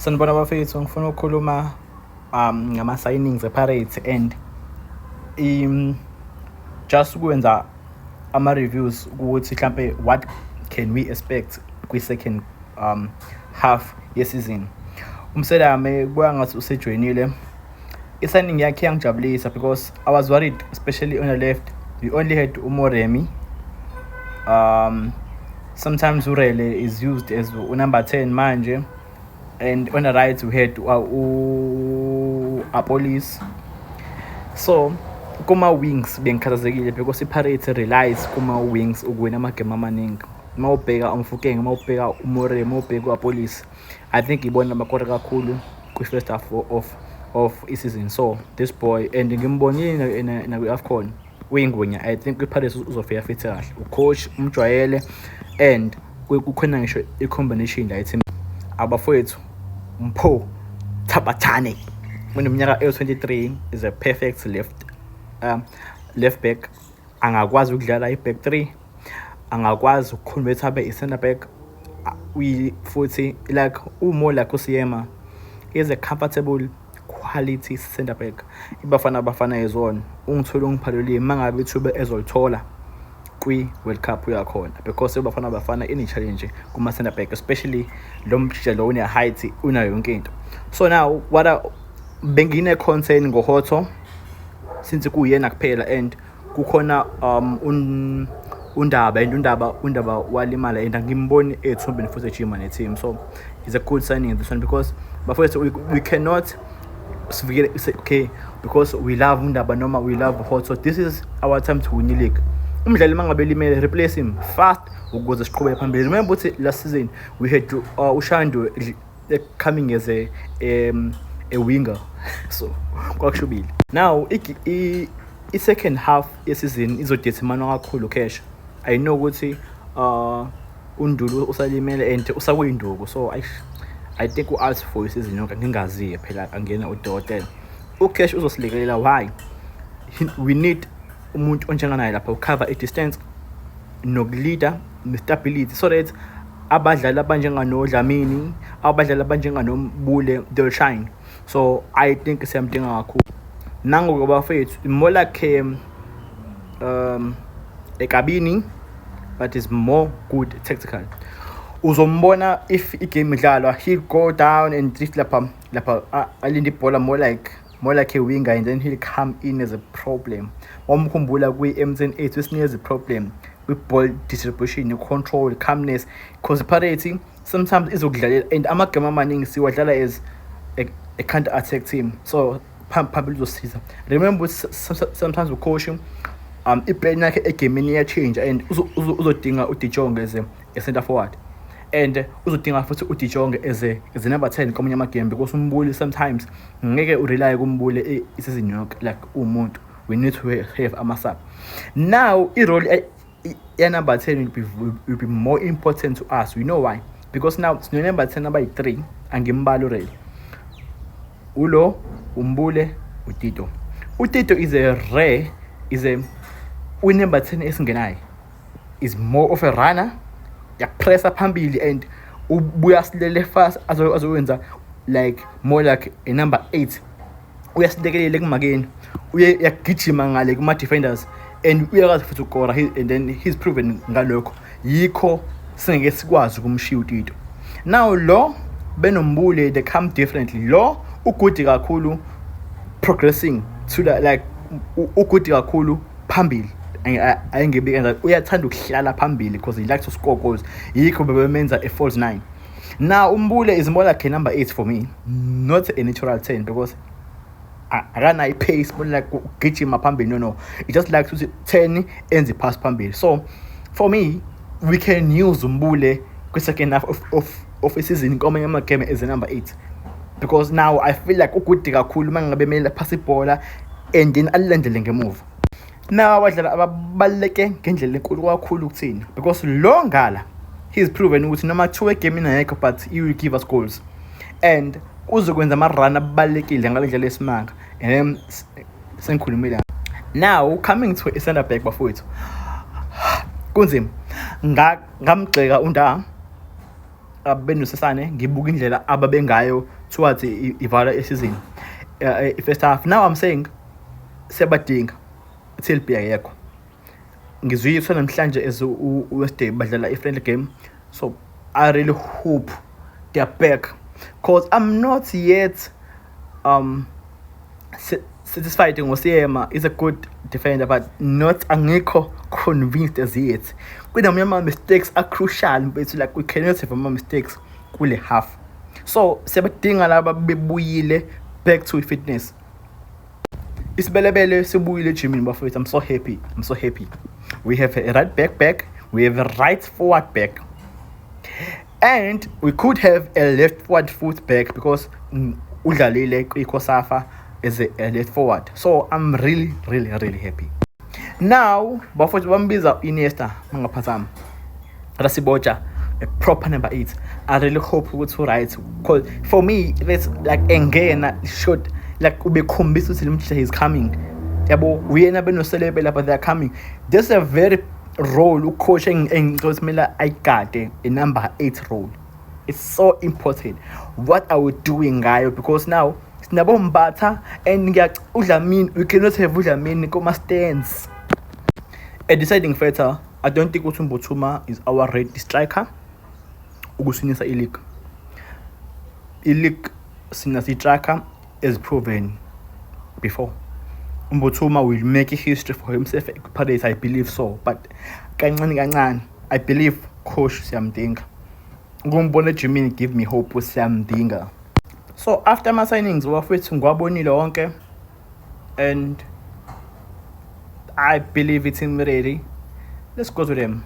Sanibona bafethu, ngifuna ukukhuluma ngama-signings e-Pirates and just ukwenza ama-reviews ukuthi mhlampe what can we expect kwi-second half yesizini. Umselame kuya ngathi usejoinile. I-signing yakhe yangijabulisa because I was worried, especially on the left. We only had Umoremi. Sometimes Urele is used as number 10 manje, and on the right we had Apolis. So kuma wings bengikhathazekile because iPirates relies kuma wings ukuwina amagame amaningi. Mawubheka uMfukeng, mawubheka uMoremi, mawubheka uApolis, I think ibona amakore kakhulu kwi-first half of i-season. So this boy, and ngimbonile na kwi-AFCON uyingwenya, I think iPirates uzofika fit kahle. Ucoach umjwayele and kukhona ngisho i-combination la team abafowethu Mpho Thabathane uneminyaka e-23 is a perfect left back. Angakwazi ukudlala i-back 3, angakwazi ukuconvert abe i-center back. Futhi like more like uSiyema, he is a comfortable quality center back. Ibafana ezone ungithola ungiphalelile mangabe ithuba ezolithola kwi-World Cup uyakhona, because bafana ini challenge kuma center back, especially lo mjelo une height unayo yonke into. So now what bengine concern ngoHotho since kuyena kuphela and kukhona undaba walimala and angimboni ethumbeni futhi ejima ne team. So it's a good signing this one, because bafowethu we cannot okay, because we love undaba noma we love Hotho. This is our time to win the league. Umdlali mangabe limele, replace him fast ukuze siqhubeke phambili. Remember ukuthi last season we had Ushandu coming as a winger. So kwakushubile. Now i-second half yesizini izodetermine kakhulu cash. I know ukuthi uNdulu usalimele and usakuyinduku, so I think u-out for isizini yonke ngingaziye phela angena udokotela. Ucash uzosilekelela. Why? We need umuntu onjenganaye lapha ucover i-distance nokuleader ne-stability, so that abadlali abanjengano Dlamini, abadlali abanjengano Mbule, they'll shine. So I think siyamdinga kakhulu. Nango bafethu more like ekabini, but is more good tactical. Uzombona if igame idlalwa, he'll go down and drift lapha alinde ibhola more like a winger, and then he'll come in as a problem. Wamkhumbula kwi-M108 wesinikeza a problem with ball distribution, control, calmness, because Pirates sometimes izokudlalela and amagame amaningi siwadlala as a counter attack team. So phambili uzosiza. Remember sometimes we coach i-plan yakhe egamini iyachange and uzodinga uDijonge as a center forward, and uzodinga futhi uDijonge as a number 10 komunye amagame, because uMbuli sometimes ngeke urely kuMbuli isizini yonke like umuntu. We need to have ama-sub. Now i-role number 10 will be more important to us. We know why, because now number 10 number 3 angimbali already ulo uMbule uTito. uTito is number 10 esingenayo, is more of a runner, yakupressa phambili and ubuya silele fast azowenza like more like a number 8. Uyasilekelele kumakeni, uyagijima ngale kuma defenders and uyakwazi futhi ukora, and then he's proven ngalokho. Yikho singeke sikwazi ukumshiya uTito. Now lo benoMbule, they come differently. Lo ugood kakhulu progressing to the like ugood kakhulu phambili. Ayingebika uyathanda ukuhlala phambili because he likes to score goals. Yikho bebemenza a false 9. Now uMbule is more like a number 8 for me, not a natural 10, because akanayo pace more like ugijima phambili. No, he just likes to 10 and the pass phambili. So for me, we can use uMbule kwi-second half of a season komunye amagame as a number 8, because now I feel like ugood kakhulu mangabe mele pass ibhola and then alandele ngemuva. Now abadlali ababaleke ngendlela enkulu kakhulu kuthina, because lo ngala he's proven ukuthi noma 2 game inayekho, but he will give us goals and uzokwenza ama-run abalekile ngale ndlela esimanga. And sengikhulumile now coming to a center back bafowethu kunzima. Ngamgxeka uNda benosesane ngibuka indlela ababengayo towards ivala isizini first half. Now I'm saying siyabadinga till ayekho. Ngizwisa namhlanje as Wednesday badlala i-friendly game, so I really hope they're back, because I'm not yet satisfied ngosiyema is a good defender, but not angikho convinced as yet. Kunamanye mistakes are crucial, but it's like we cannot have more mistakes kule half. So siyabadinga laba bebuyile back to fitness. Isibelebele sibuyile Jimmy bafowethu. I'm so happy. We have a right back, we have a right forward back, and we could have a left forward foot back because udlalile iKosafa as a left forward. So I'm really happy. Now bafowethu bambiza Iniesta mangaphazama Rasibocha, a proper number 8. I really hope it's right, because for me it's like engena shot like ubekhombisa ukuthi limhla is coming. Yabo uyena benoselebe lapha they are coming. There's a very role coaching engizimela ayigade a number 8 role. It's so important what are we doing ngayo, because now sinabo Mbatha and uDlamini, we cannot have uDlamini kuma stands. A deciding factor, I don't think Mbuthuma is our red striker ukusinisa i-league since striker is proven before. Mbuthuma will make a history for himself at Paris, I believe so, but kancane I believe coach siyamdinga. Ngumbona Jimmy give me hope siyamdinga. So after my signings wafethu ngiwabonile wonke, and I believe it's him ready. Let's go to them.